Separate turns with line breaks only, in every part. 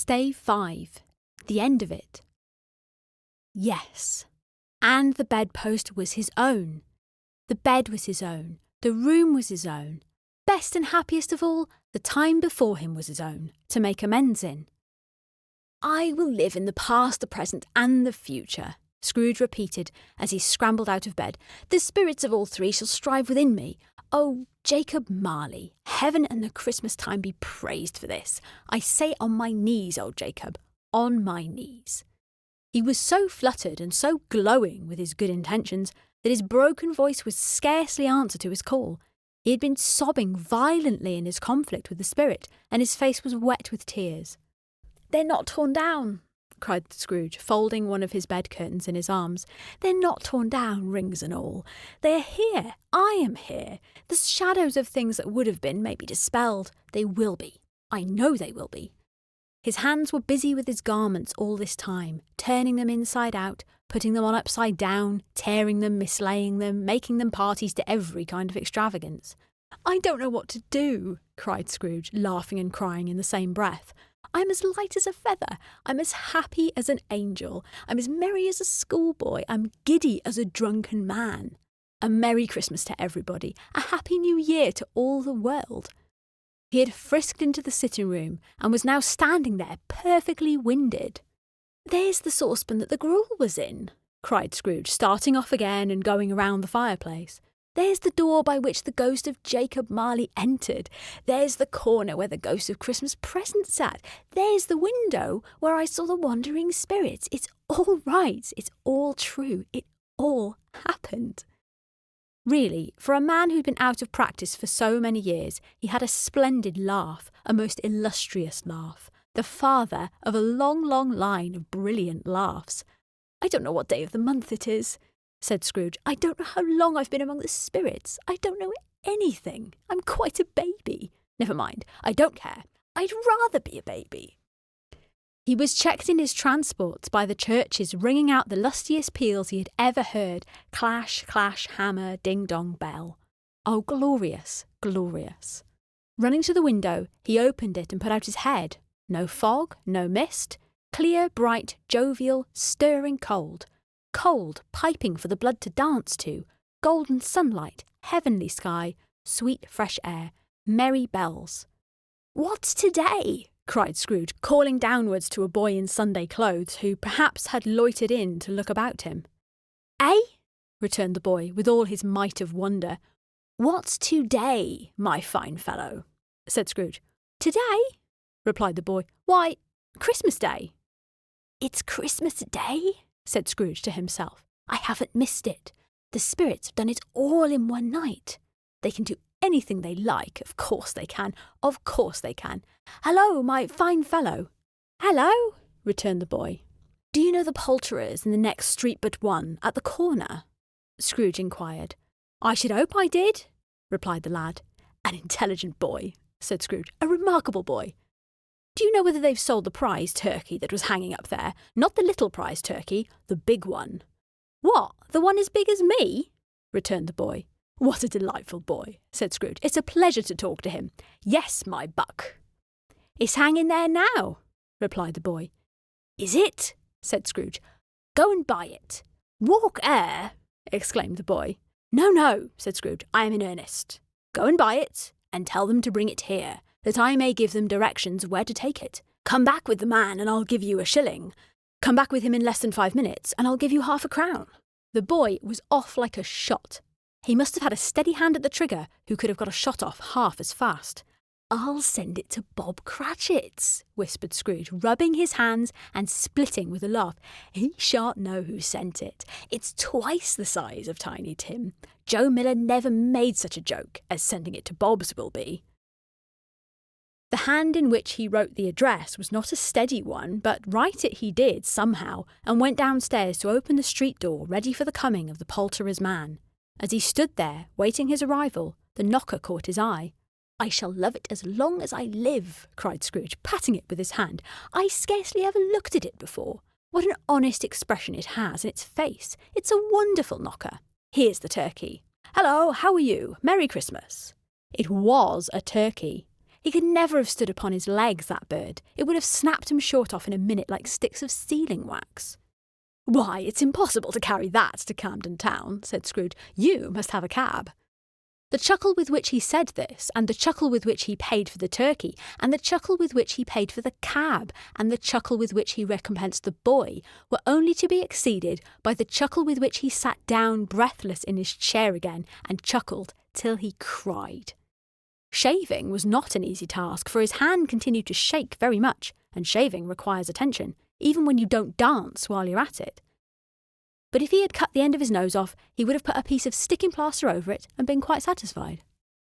Stave 5. The end of it. Yes. And the bedpost was his own. The bed was his own. The room was his own. Best and happiest of all, the time before him was his own, to make amends in. I will live in the past, the present, and the future, Scrooge repeated as he scrambled out of bed. The spirits of all three shall strive within me. Oh, Jacob Marley, heaven and the Christmas time be praised for this. I say on my knees, old Jacob, on my knees. He was so fluttered and so glowing with his good intentions that his broken voice was scarcely answer to his call. He had been sobbing violently in his conflict with the spirit, and his face was wet with tears. "They're not torn down," cried Scrooge, folding one of his bed curtains in his arms. "They're not torn down, rings and all. They are here. I am here. The shadows of things that would have been may be dispelled. They will be. I know they will be." His hands were busy with his garments all this time, turning them inside out, putting them on upside down, tearing them, mislaying them, making them parties to every kind of extravagance. "I don't know what to do," cried Scrooge, laughing and crying in the same breath. "I'm as light as a feather. I'm as happy as an angel. I'm as merry as a schoolboy. I'm giddy as a drunken man. A Merry Christmas to everybody. A Happy New Year to all the world." He had frisked into the sitting room and was now standing there perfectly winded. "There's the saucepan that the gruel was in," cried Scrooge, starting off again and going around the fireplace. "There's the door by which the ghost of Jacob Marley entered. There's the corner where the ghost of Christmas present sat. There's the window where I saw the wandering spirits. It's all right. It's all true. It all happened." Really, for a man who'd been out of practice for so many years, he had a splendid laugh, a most illustrious laugh, the father of a long, long line of brilliant laughs. "I don't know what day of the month it is," said Scrooge. "I don't know how long I've been among the spirits. I don't know anything. I'm quite a baby. Never mind, I don't care. I'd rather be a baby." He was checked in his transports by the churches ringing out the lustiest peals he had ever heard. Clash, clash, hammer, ding-dong, bell. Oh, glorious, glorious. Running to the window, he opened it and put out his head. No fog, no mist. Clear, bright, jovial, stirring cold. Cold, piping for the blood to dance to. Golden sunlight, heavenly sky, sweet fresh air, merry bells. "What's today?" cried Scrooge, calling downwards to a boy in Sunday clothes who perhaps had loitered in to look about him. "Eh?" returned the boy, with all his might of wonder. "What's today, my fine fellow?" said Scrooge. "Today?" replied the boy. "Why, Christmas Day." "It's Christmas Day?" said Scrooge to himself. "I haven't missed it. The spirits have done it all in one night. They can do anything they like. Of course they can. Of course they can. Hello, my fine fellow." "Hello," returned the boy. "Do you know the poulterers in the next street but one, at the corner?" Scrooge inquired. "I should hope I did," replied the lad. "An intelligent boy," said Scrooge. "A remarkable boy. Do you know whether they've sold the prize turkey that was hanging up there? Not the little prize turkey, the big one." "What, the one as big as me?" returned the boy. "What a delightful boy," said Scrooge. "It's a pleasure to talk to him. Yes, my buck." "It's hanging there now," replied the boy. "Is it?" said Scrooge. "Go and buy it." "Walk air!" exclaimed the boy. "No, no," said Scrooge. "I am in earnest. Go and buy it, and tell them to bring it here, that I may give them directions where to take it. Come back with the man, and I'll give you a shilling. Come back with him in less than 5 minutes, and I'll give you half a crown." The boy was off like a shot. He must have had a steady hand at the trigger who could have got a shot off half as fast. "I'll send it to Bob Cratchit's," whispered Scrooge, rubbing his hands and splitting with a laugh. "He shan't know who sent it. It's twice the size of Tiny Tim. Joe Miller never made such a joke as sending it to Bob's will be." The hand in which he wrote the address was not a steady one, but write it he did somehow, and went downstairs to open the street door ready for the coming of the poulterer's man. As he stood there, waiting his arrival, the knocker caught his eye. "I shall love it as long as I live," cried Scrooge, patting it with his hand. "I scarcely ever looked at it before. What an honest expression it has in its face. It's a wonderful knocker. Here's the turkey. Hello, how are you? Merry Christmas." It was a turkey. He could never have stood upon his legs, that bird. It would have snapped him short off in a minute like sticks of sealing wax. "Why, it's impossible to carry that to Camden Town," said Scrooge. "You must have a cab." The chuckle with which he said this, and the chuckle with which he paid for the turkey, and the chuckle with which he paid for the cab, and the chuckle with which he recompensed the boy, were only to be exceeded by the chuckle with which he sat down breathless in his chair again and chuckled till he cried. Shaving was not an easy task, for his hand continued to shake very much, and shaving requires attention, even when you don't dance while you're at it. But if he had cut the end of his nose off, he would have put a piece of sticking plaster over it and been quite satisfied.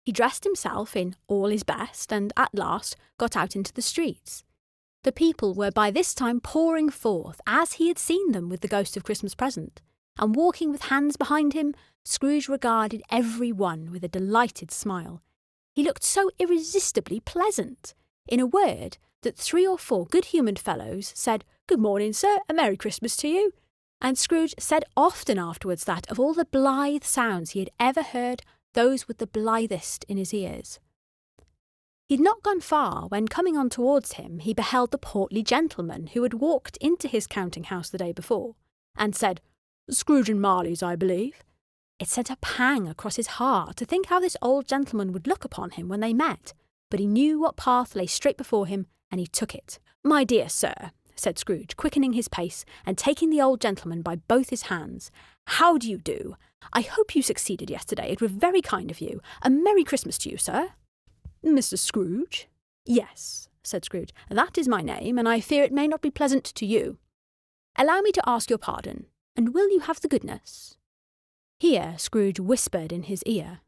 He dressed himself in all his best and at last got out into the streets. The people were by this time pouring forth, as he had seen them with the ghost of Christmas present, and walking with hands behind him, Scrooge regarded every one with a delighted smile. He looked so irresistibly pleasant, in a word, that 3 or 4 good-humoured fellows said, "Good morning, sir, a Merry Christmas to you." And Scrooge said often afterwards that, of all the blithe sounds he had ever heard, those were the blithest in his ears. He had not gone far when, coming on towards him, he beheld the portly gentleman who had walked into his counting-house the day before, and said, "Scrooge and Marley's, I believe." It sent a pang across his heart to think how this old gentleman would look upon him when they met, but he knew what path lay straight before him, and he took it. "My dear sir," said Scrooge, quickening his pace and taking the old gentleman by both his hands, "how do you do? I hope you succeeded yesterday. It was very kind of you. A Merry Christmas to you, sir." "Mr. Scrooge?" "Yes," said Scrooge, "that is my name, and I fear it may not be pleasant to you. Allow me to ask your pardon, and will you have the goodness—" Here Scrooge whispered in his ear.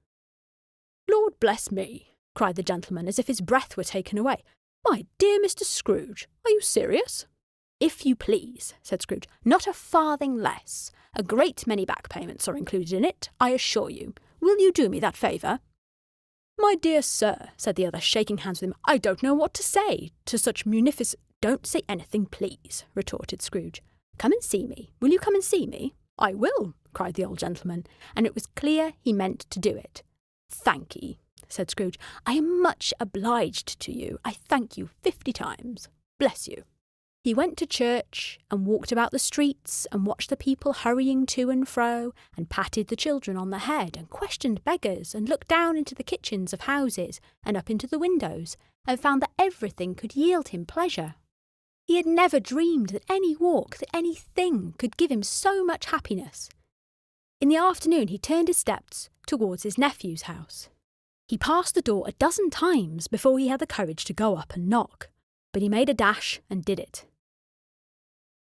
"Lord bless me," cried the gentleman, as if his breath were taken away. "My dear Mr. Scrooge, are you serious?" "If you please," said Scrooge, "not a farthing less. A great many back payments are included in it, I assure you. Will you do me that favour?" "My dear sir," said the other, shaking hands with him, "I don't know what to say to such munificent—" "Don't say anything, please," retorted Scrooge. "Come and see me. Will you come and see me?" "I will," cried the old gentleman, and it was clear he meant to do it. "Thank'ee," said Scrooge. "I am much obliged to you. I thank you 50 times. Bless you." He went to church, and walked about the streets, and watched the people hurrying to and fro, and patted the children on the head, and questioned beggars, and looked down into the kitchens of houses, and up into the windows, and found that everything could yield him pleasure. He had never dreamed that any walk, that any thing, could give him so much happiness. In the afternoon he turned his steps towards his nephew's house. He passed the door a dozen times before he had the courage to go up and knock, but he made a dash and did it.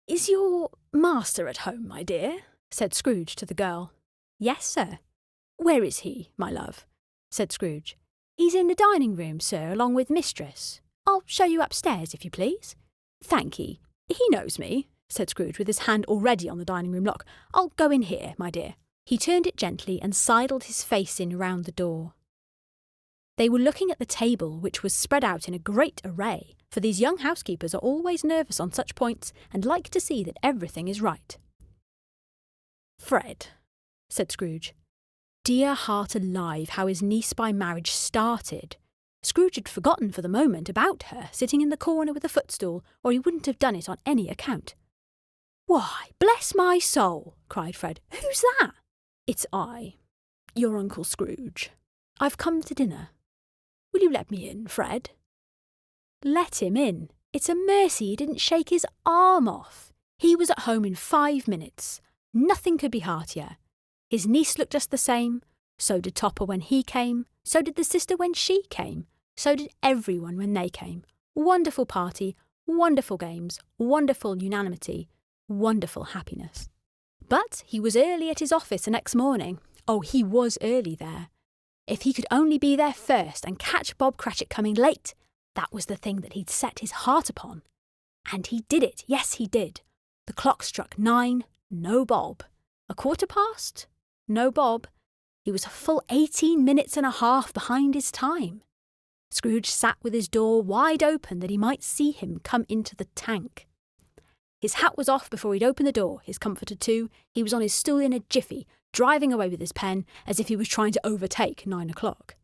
"Is your master at home, my dear?" said Scrooge to the girl. "Yes, sir." "Where is he, my love?" said Scrooge. "He's in the dining-room, sir, along with mistress. I'll show you upstairs, if you please." "Thank'ee. He knows me," said Scrooge, with his hand already on the dining-room lock. "I'll go in here, my dear." He turned it gently and sidled his face in round the door. They were looking at the table, which was spread out in a great array, for these young housekeepers are always nervous on such points and like to see that everything is right. "Fred," said Scrooge. Dear heart alive, how his niece by marriage started! Scrooge had forgotten for the moment about her sitting in the corner with a footstool, or he wouldn't have done it on any account. "Why, bless my soul!" cried Fred. "Who's that?" "It's I, your Uncle Scrooge. I've come to dinner. Will you let me in, Fred?" Let him in. It's a mercy he didn't shake his arm off. He was at home in 5 minutes. Nothing could be heartier. His niece looked just the same. So did Topper when he came. So did the sister when she came. So did everyone when they came. Wonderful party, wonderful games, wonderful unanimity, wonderful happiness. But he was early at his office the next morning. Oh, he was early there. If he could only be there first and catch Bob Cratchit coming late, that was the thing that he'd set his heart upon. And he did it, yes he did. The clock struck 9, no Bob. 1/4 past, no Bob. He was a full 18 minutes and a half behind his time. Scrooge sat with his door wide open that he might see him come into the tank. His hat was off before he'd opened the door, his comforter too. He was on his stool in a jiffy, driving away with his pen as if he was trying to overtake 9 o'clock.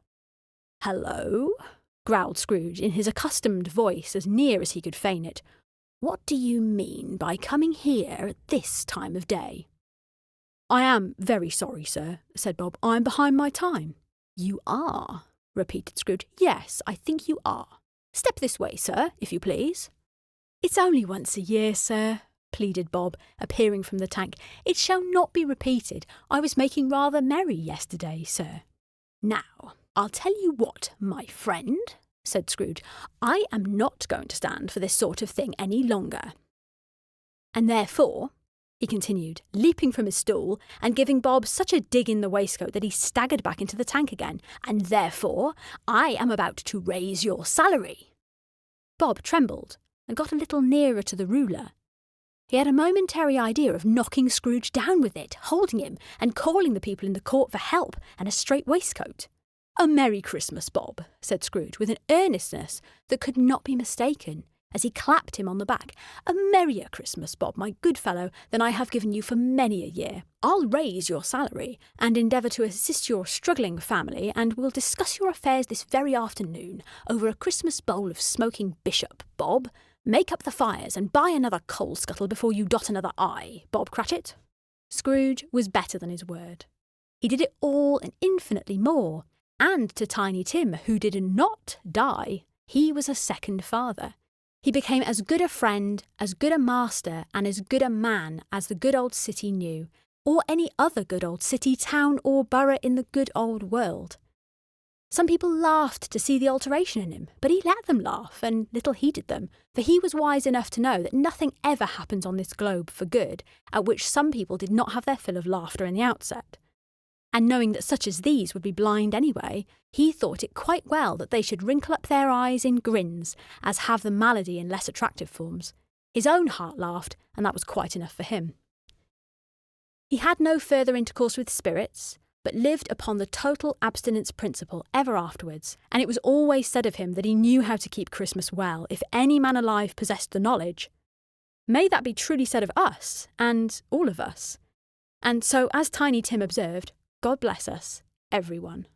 "Hello," growled Scrooge in his accustomed voice as near as he could feign it. "What do you mean by coming here at this time of day?" "I am very sorry, sir," said Bob. "I'm behind my time." "You are?" repeated Scrooge. "Yes, I think you are. Step this way, sir, if you please." "It's only once a year, sir," pleaded Bob, appearing from the tank. "It shall not be repeated. I was making rather merry yesterday, sir." "Now, I'll tell you what, my friend," said Scrooge. "I am not going to stand for this sort of thing any longer. And therefore," he continued, leaping from his stool and giving Bob such a dig in the waistcoat that he staggered back into the tank again, "and therefore I am about to raise your salary." Bob trembled and got a little nearer to the ruler. He had a momentary idea of knocking Scrooge down with it, holding him, and calling the people in the court for help and a straight waistcoat. "A Merry Christmas, Bob," said Scrooge, with an earnestness that could not be mistaken, as he clapped him on the back. "A merrier Christmas, Bob, my good fellow, than I have given you for many a year. I'll raise your salary, and endeavour to assist your struggling family, and we'll discuss your affairs this very afternoon, over a Christmas bowl of smoking bishop, Bob. Make up the fires, and buy another coal scuttle before you dot another I, Bob Cratchit." Scrooge was better than his word. He did it all and infinitely more, and to Tiny Tim, who did not die, he was a second father. He became as good a friend, as good a master, and as good a man as the good old city knew, or any other good old city, town, or borough in the good old world. Some people laughed to see the alteration in him, but he let them laugh, and little heeded them, for he was wise enough to know that nothing ever happens on this globe for good, at which some people did not have their fill of laughter in the outset. And knowing that such as these would be blind anyway, he thought it quite well that they should wrinkle up their eyes in grins, as have the malady in less attractive forms. His own heart laughed, and that was quite enough for him. He had no further intercourse with spirits, but lived upon the total abstinence principle ever afterwards, and it was always said of him that he knew how to keep Christmas well, if any man alive possessed the knowledge. May that be truly said of us, and all of us. And so, as Tiny Tim observed, God bless us, everyone.